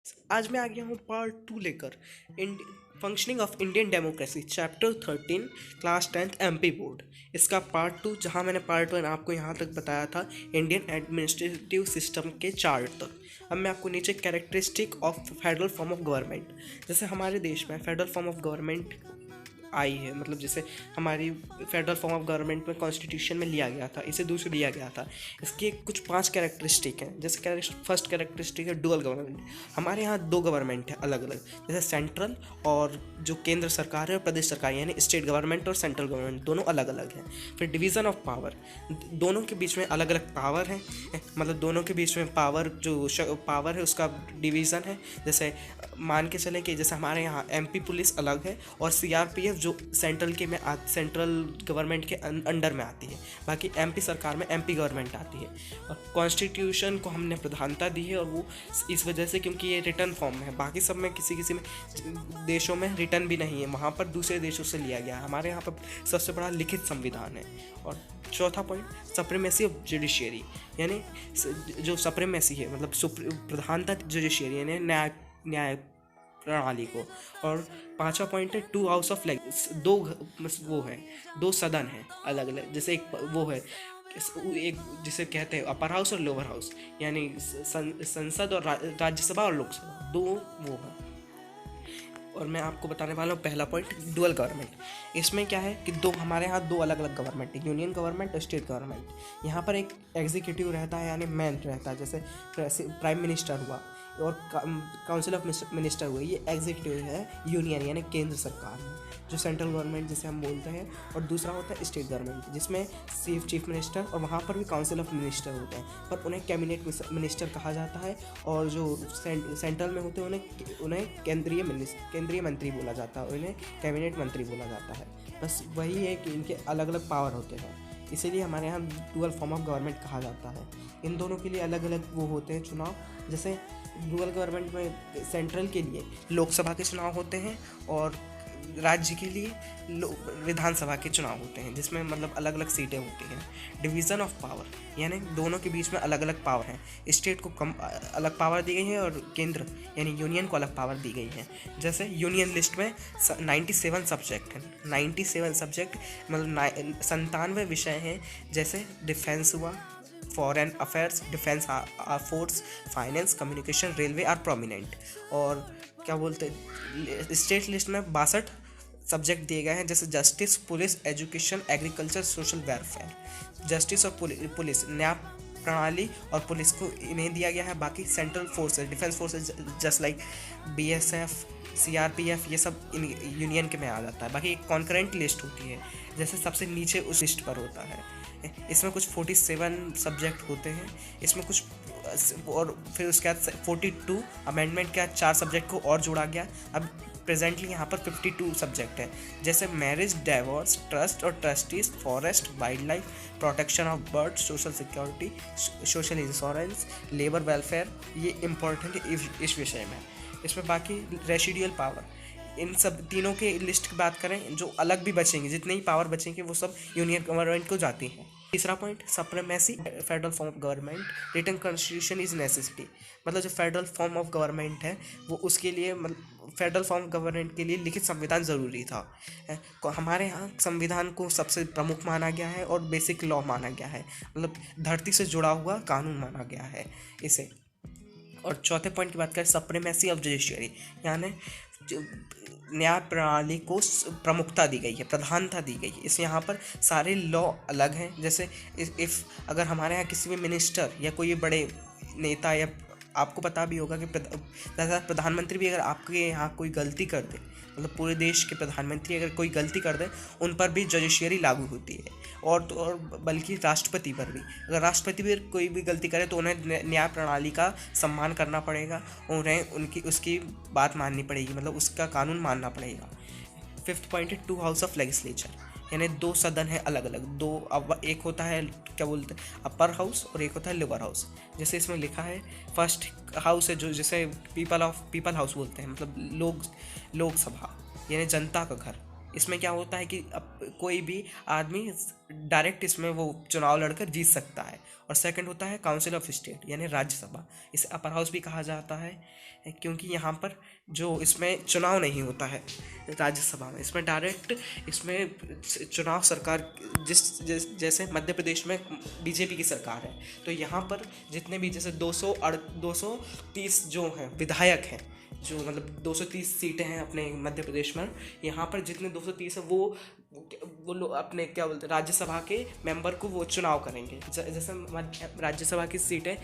आज मैं आ गया हूँ पार्ट 2 लेकर functioning of Indian democracy chapter 13 class 10th MP board. इसका पार्ट 2, जहाँ मैंने पार्ट 1 आपको यहाँ तक बताया था इंडियन एडमिनिस्ट्रेटिव सिस्टम के चार्ट तक। अब मैं आपको नीचे characteristic of federal form of government, जैसे हमारे देश में फेडरल फॉर्म ऑफ गवर्नमेंट आई है, मतलब जैसे हमारी फेडरल फॉर्म ऑफ गवर्नमेंट में कॉन्स्टिट्यूशन में लिया गया था, इसे दूसरे लिया गया था। इसकी कुछ 5 कैरेक्टरिस्टिक हैं। जैसे फर्स्ट कैरेक्टरिस्टिक है डुअल गवर्नमेंट। हमारे यहाँ 2 गवर्नमेंट है अलग अलग, जैसे सेंट्रल और जो केंद्र सरकार है और प्रदेश सरकार, यानी स्टेट गवर्नमेंट और सेंट्रल गवर्नमेंट दोनों अलग अलग हैं। फिर डिवीज़न ऑफ पावर, दोनों के बीच में अलग अलग पावर है, मतलब दोनों के बीच में पावर जो पावर है उसका डिवीज़न है। जैसे मान के चलें कि जैसे हमारे यहाँ एमपी पुलिस अलग है और सीआरपीएफ जो सेंट्रल गवर्नमेंट के अंडर में आती है, बाकी एमपी सरकार में एमपी गवर्नमेंट आती है। और कॉन्स्टिट्यूशन को हमने प्रधानता दी है, और वो इस वजह से क्योंकि ये रिटर्न फॉर्म में है। बाकी सब में किसी में देशों में रिटर्न भी नहीं है, वहाँ पर दूसरे देशों से लिया गया है। हमारे यहाँ पर सबसे बड़ा लिखित संविधान है। और चौथा पॉइंट सप्रीमेसी ऑफ जुडिशियरी, यानी जो सप्रीमेसी है मतलब प्रधानता जुडिशियरी यानी न्याय प्रणाली को। और 5वां पॉइंट है 2 हाउस ऑफ दो सदन है अलग अलग। जैसे एक वो है, एक जिसे कहते हैं अपर हाउस और लोअर हाउस, यानी संसद और राज्यसभा और लोकसभा, दो वो है। और मैं आपको बताने वाला हूँ पहला पॉइंट डुअल गवर्नमेंट। इसमें क्या है कि हमारे यहाँ 2 अलग अलग गवर्नमेंट है, यूनियन गवर्नमेंट और स्टेट गवर्नमेंट। यहाँ पर एक एग्जीक्यूटिव रहता है यानी मैन रहता है, जैसे प्राइम मिनिस्टर हुआ और काउंसिल ऑफ मिनिस्टर हुए, ये एग्जीक्यूटिव है यूनियन यानी केंद्र सरकार में, जो सेंट्रल गवर्नमेंट जिसे हम बोलते हैं। और दूसरा होता है स्टेट गवर्नमेंट, जिसमें चीफ मिनिस्टर और वहाँ पर भी काउंसिल ऑफ मिनिस्टर होते हैं, पर उन्हें कैबिनेट मिनिस्टर कहा जाता है। और जो सेंट्रल में होते हैं उन्हें केंद्रीय मंत्री बोला जाता है, उन्हें कैबिनेट मंत्री बोला जाता है। बस वही है कि इनके अलग अलग पावर होते हैं, इसीलिए हमारे यहाँ डुअल फॉर्म ऑफ गवर्नमेंट कहा जाता है। इन दोनों के लिए अलग अलग वो होते हैं चुनाव। जैसे डुअल गवर्नमेंट में सेंट्रल के लिए लोकसभा के चुनाव होते हैं और राज्य के लिए विधानसभा के चुनाव होते हैं, जिसमें मतलब अलग अलग सीटें होती हैं। डिवीज़न ऑफ पावर, यानी दोनों के बीच में अलग अलग पावर हैं। स्टेट को कम अलग पावर दी गई है और केंद्र यानी यूनियन को अलग पावर दी गई है। जैसे यूनियन लिस्ट में 97 सब्जेक्ट हैं, 97 सब्जेक्ट मतलब 97 विषय हैं। जैसे डिफेंस हुआ, foreign affairs, defence force, finance, communication, railway are prominent. और क्या बोलते हैं, स्टेट लिस्ट में 62 सब्जेक्ट दिए गए हैं, जैसे justice, police, education, agriculture, social welfare. Justice और पुलिस, न्याय प्रणाली और पुलिस को इन्हें दिया गया है। बाकी central forces, defence forces just like BSF, CRPF, ये सब यूनियन के में आ जाता है। बाकी एक कॉन्करेंट लिस्ट होती है, जैसे सबसे नीचे उस लिस्ट पर होता है। इसमें कुछ 47 सब्जेक्ट होते हैं, इसमें कुछ और फिर उसके बाद 42 अमेंडमेंट के बाद 4 सब्जेक्ट को और जोड़ा गया। अब प्रेजेंटली यहाँ पर 52 सब्जेक्ट है, जैसे मैरिज, डाइवोर्स, ट्रस्ट और trustees, forest, wild life, protection of bird, social security, social insurance, labour welfare. ये इम्पोर्टेंट है इस विषय में। इसमें बाकी रेसिडुअल पावर, इन सब तीनों के लिस्ट की बात करें, जो अलग भी बचेंगे, जितने ही पावर बचेंगे वो सब यूनियन गवर्नमेंट को जाती हैं। तीसरा point supremacy federal form of government, written constitution is necessity. मतलब जो फेडरल फॉर्म ऑफ गवर्नमेंट है वो उसके लिए फेडरल फॉर्म ऑफ गवर्नमेंट के लिए लिखित संविधान ज़रूरी था। हमारे यहाँ संविधान को सबसे प्रमुख माना गया है और बेसिक लॉ माना गया है, मतलब धरती से जुड़ा हुआ कानून माना गया है इसे। और चौथे पॉइंट की बात करें सप्रीमेसी ऑफ जुडिशियरी, यानी न्याय प्रणाली को प्रमुखता दी गई है, प्रधानता दी गई है। इस यहाँ पर सारे लॉ अलग हैं। जैसे इफ़ अगर हमारे यहाँ किसी भी मिनिस्टर या कोई बड़े नेता, या आपको पता भी होगा कि प्रधानमंत्री भी अगर आपके यहाँ कोई गलती कर दे, मतलब पूरे देश के प्रधानमंत्री अगर कोई गलती कर दे, उन पर भी जुडिशियरी लागू होती है। और बल्कि राष्ट्रपति पर भी, अगर राष्ट्रपति भी कोई भी गलती करे तो उन्हें न्याय प्रणाली का सम्मान करना पड़ेगा, उन्हें उसकी बात माननी पड़ेगी, मतलब उसका कानून मानना पड़ेगा। 5th पॉइंट है 2 हाउस ऑफ लेजिस्लेचर, यानी 2 सदन है अलग अलग। एक होता है क्या बोलते हैं अपर हाउस और एक होता है लोअर हाउस। जैसे इसमें लिखा है फर्स्ट हाउस है जो जिसे पीपल हाउस बोलते हैं, मतलब लोकसभा यानी जनता का घर। इसमें क्या होता है कि अब कोई भी आदमी डायरेक्ट इसमें वो चुनाव लड़कर जीत सकता है। और सेकंड होता है काउंसिल ऑफ स्टेट यानी राज्यसभा, इसे अपर हाउस भी कहा जाता है, क्योंकि यहाँ पर जो इसमें चुनाव नहीं होता है राज्यसभा में, इसमें डायरेक्ट इसमें चुनाव सरकार जैसे मध्य प्रदेश में बीजेपी की सरकार है, तो यहाँ पर जितने भी जैसे 230 जो हैं विधायक हैं, जो मतलब 230 सीटें हैं अपने मध्य प्रदेश में, यहाँ पर जितने 230 है वो लोग अपने क्या बोलते हैं राज्यसभा के मेंबर को वो चुनाव करेंगे। जैसे राज्यसभा की सीटें